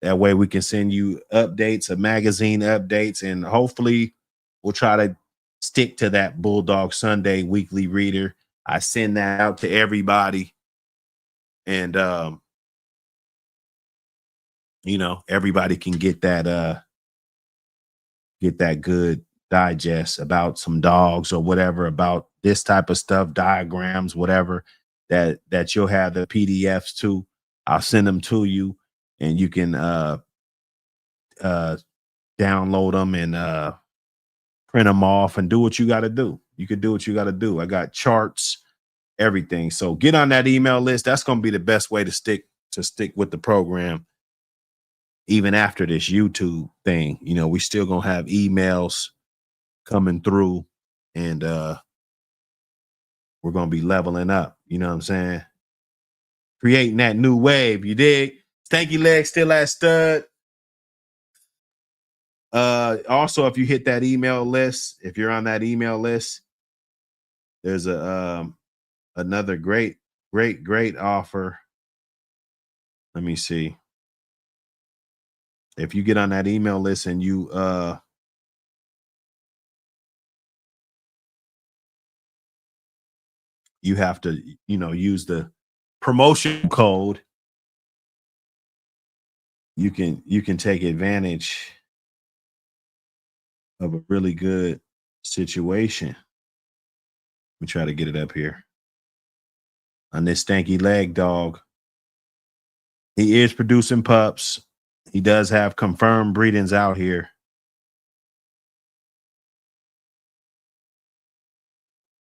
That way we can send you updates, magazine updates, and hopefully we'll try to stick to that Bulldog Sunday weekly reader. I send that out to everybody. And everybody can get that good digest about some dogs or whatever, about this type of stuff, diagrams, whatever that you'll have the PDFs to. I'll send them to you, and you can download them and print them off and do what you got to do. You can do what you got to do. I got charts, everything. So get on that email list. That's going to be the best way to stick with the program. Even after this YouTube thing, you know, we still going to have emails coming through, and we're going to be leveling up. You know what I'm saying? Creating that new wave. You dig? Stanky Leg still at stud. Also, if you hit that email list, if you're on that email list, there's another great offer. Let me see. If you get on that email list and you have to, you know, use the promotion code, you can take advantage of a really good situation. Let me try to get it up here. On this Stanky Leg dog, he is producing pups. He does have confirmed breedings out here.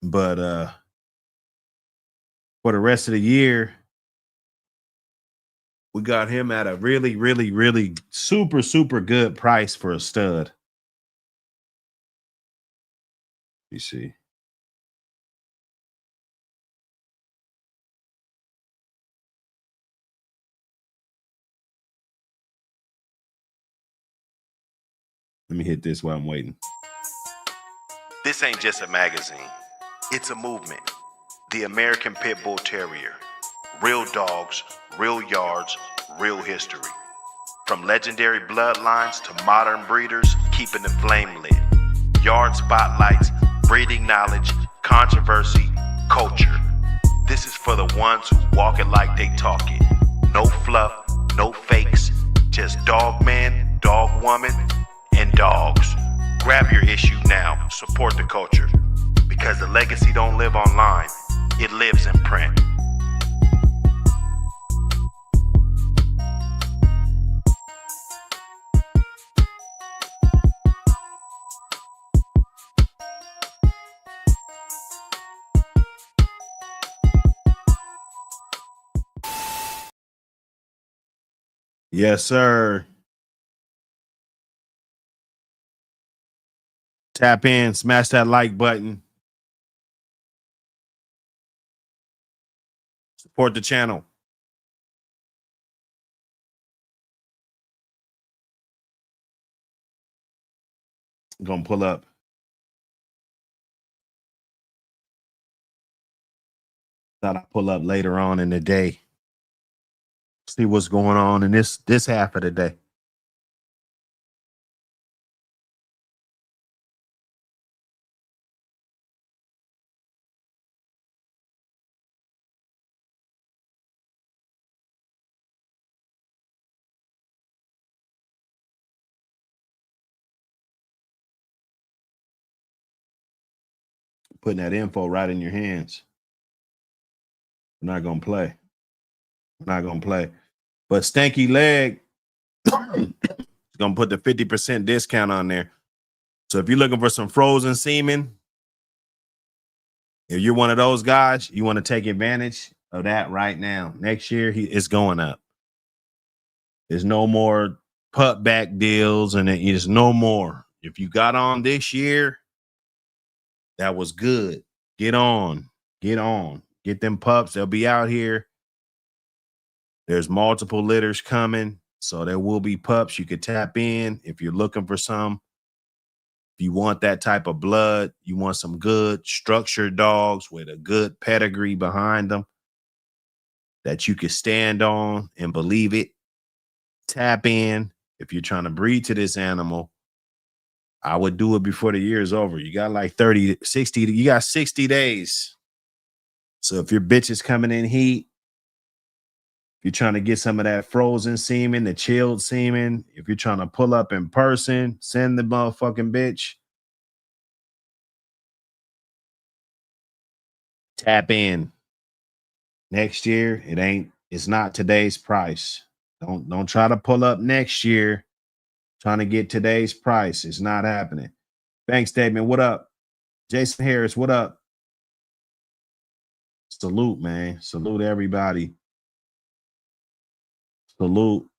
But for the rest of the year, we got him at a really super good price for a stud. You see. Let me hit this while I'm waiting. This ain't just a magazine. It's a movement. The American Pit Bull Terrier. Real dogs, real yards, real history. From legendary bloodlines to modern breeders, keeping the flame lit. Yard spotlights, breeding knowledge, controversy, culture. This is for the ones who walk it like they talk it. No fluff, no fakes, just dog man, dog woman, and dogs. Grab your issue now. Support the culture. Because the legacy don't live online, it lives in print. Yes, sir. Tap in, smash that like button. Support the channel. I'm gonna pull up. Thought I'd pull up later on in the day. See what's going on in this half of the day. Putting that info right in your hands. We're not gonna play. We're not gonna play. But Stanky Leg is gonna put the 50% discount on there. So if you're looking for some frozen semen, if you're one of those guys, you want to take advantage of that right now. Next year, it's going up. There's no more pup back deals, and there's no more. If you got on this year, that was good. Get on. Get them pups. They'll be out here. There's multiple litters coming, so there will be pups you could tap in if you're looking for some. If you want that type of blood, you want some good structured dogs with a good pedigree behind them that you can stand on and believe it. Tap in. If you're trying to breed to this animal, I would do it before the year is over. You got like 60, you got 60 days. So if your bitch is coming in heat, if you're trying to get some of that frozen semen, the chilled semen, if you're trying to pull up in person, send the motherfucking bitch. Tap in. Next year, it's not today's price. Don't try to pull up next year trying to get today's price. It's not happening. Bank statement, what up? Jason Harris, what up? Salute, man. Salute everybody. Salute.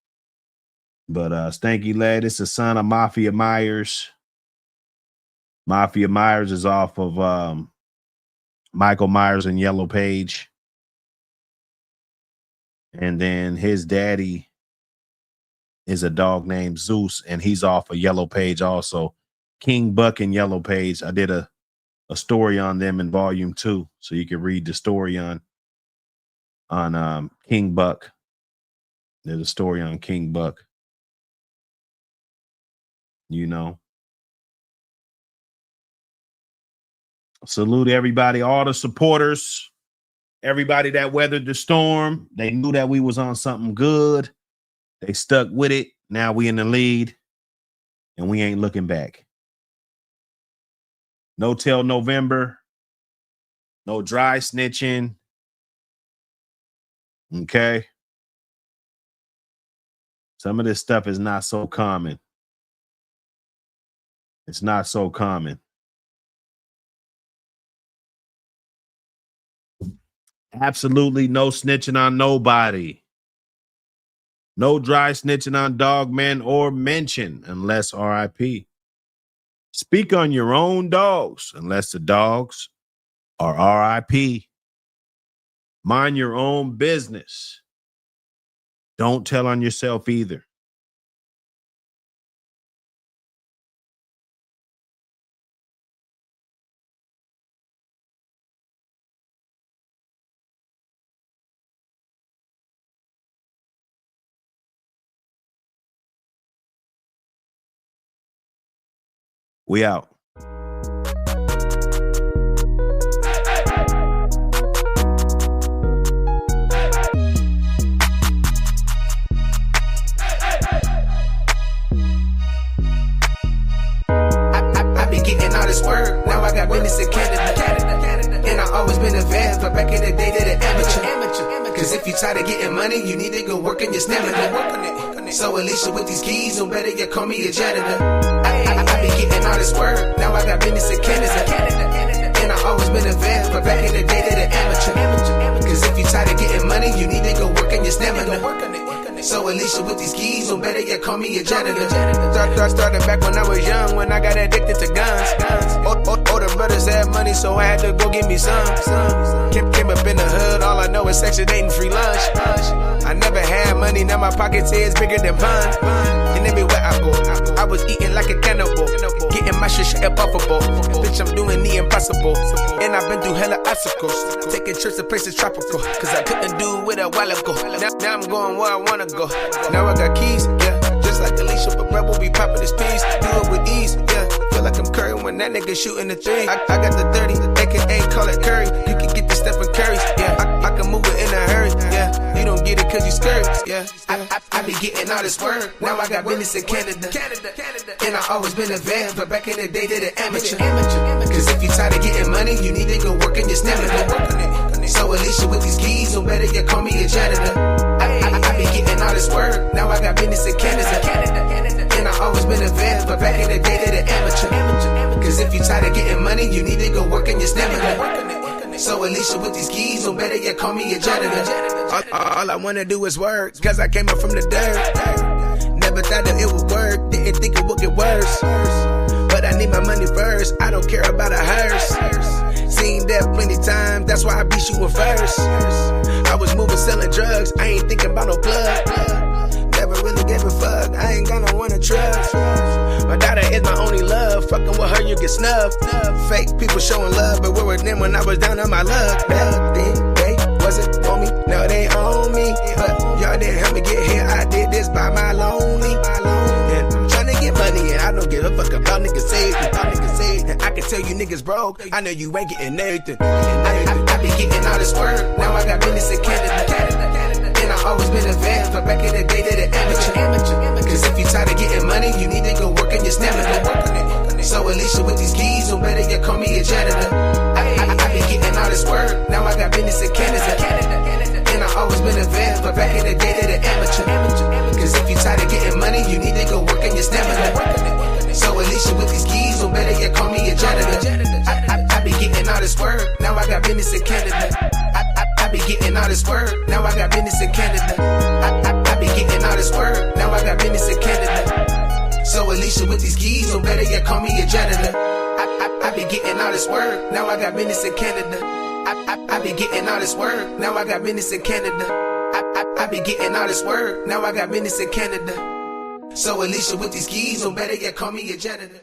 But Stanky Lad, this is the son of Mafia Myers. Mafia Myers is off of Michael Myers and Yellow Page. And then his daddy is a dog named Zeus, and he's off of Yellow Page also. King Buck and Yellow Page. I did a story on them in volume 2, so you can read the story on King Buck. There's a story on King Buck. You know. Salute everybody, all the supporters, everybody that weathered the storm. They knew that we was on something good. They stuck with it. Now we in the lead, and we ain't looking back. No till November. No dry snitching. Okay. Some of this stuff is not so common. It's not so common. Absolutely no snitching on nobody. No dry snitching on dog, man, or mention unless RIP. Speak on your own dogs unless the dogs are RIP. Mind your own business. Don't tell on yourself either. We out. I be getting all this work. Now I got business in Canada. And I always been a vet, but back in the day did an amateur. Cause if you tired of getting money, you need to go work on your stamina. So Alicia with these keys, no better you call me a janitor. I be getting all this work. Now I got business in Canada. And I always been a vet, but back in the day did an amateur. Cause if you tired of getting money, you need to go work on your stamina. So Alicia with these keys, no better you call me a janitor. Started back when I was young, when I got addicted to guns. Older brothers had money, so I had to go get me some. Came up in the hood, all I know is Section 8 and free lunch. I never had money, now my pockets is bigger than pun. And everywhere I go, I was eating like a cannibal. Getting my shit up off a boat. Bitch, I'm doing the impossible. And I've been through hella obstacles. Taking trips to places tropical. Cause I couldn't do it a while ago. Now I'm going where I wanna go. Now I got keys, yeah. Just like Alicia, but Rebel be popping this piece. Do it with ease, yeah. Feel like I'm Curry when that nigga shooting the 3. I got the 30, aka call it Curry. You can get the Stephen Curry's, yeah. I can move it in a hurry, yeah. You don't get it cause you scurry, yeah. I be getting all this work. Now I got business in Canada. And I always been a vet, but back in the day did an amateur. Cause if you tired of getting money, you need to go work on your stamina. So Alicia with these keys, no better you call me a janitor. I be getting all this work. Now I got business in Canada. And I always been a vet, but back in the day did an amateur. Cause if you tired of getting money, you need to go work on your stamina. So Alicia with these keys, no better you call me a janitor. All I wanna do is work, cause I came up from the dirt. Never thought that it would work, didn't think it would get worse. But I need my money first, I don't care about a hearse. Seen death plenty times, that's why I be shooting first. I was moving, selling drugs, I ain't thinking about no blood. Never really gave a fuck, I ain't got no one to trust. My daughter is my only love, fucking with her you get snubbed. Fake people showing love, but where were them when I was down on my luck? Back then, they wasn't on me, now they on me. But y'all didn't help me get here, I did this by my lonely. And I'm trying to get money and I don't give a fuck about niggas saved. And I can tell you niggas broke, I know you ain't getting anything. I be getting all this work, now I got business in Canada. And I always been a vet, but back in the day did an amateur. Cause if you tired of getting money, you need to go work on your stamina. So Alicia with these keys, no better you call me a janitor. I be getting all this work, now I got business in Canada. been a vet, but back in the day they the amateur. Cause if you tired of getting money, you need to go work on your stamina. So Alicia with these keys, or better yet call me a janitor. I be getting all this work, now I got business in Canada. I be getting all this work, now I got business in Canada. I be getting all this work, now I got business in Canada. So Alicia with these keys, or better yet call me a janitor. I be getting all this work, now I got business in Canada. I be getting all this work, now I got business in Canada. I be getting all this work, now I got business in Canada. So Alicia with these keys, or better yet call me a janitor.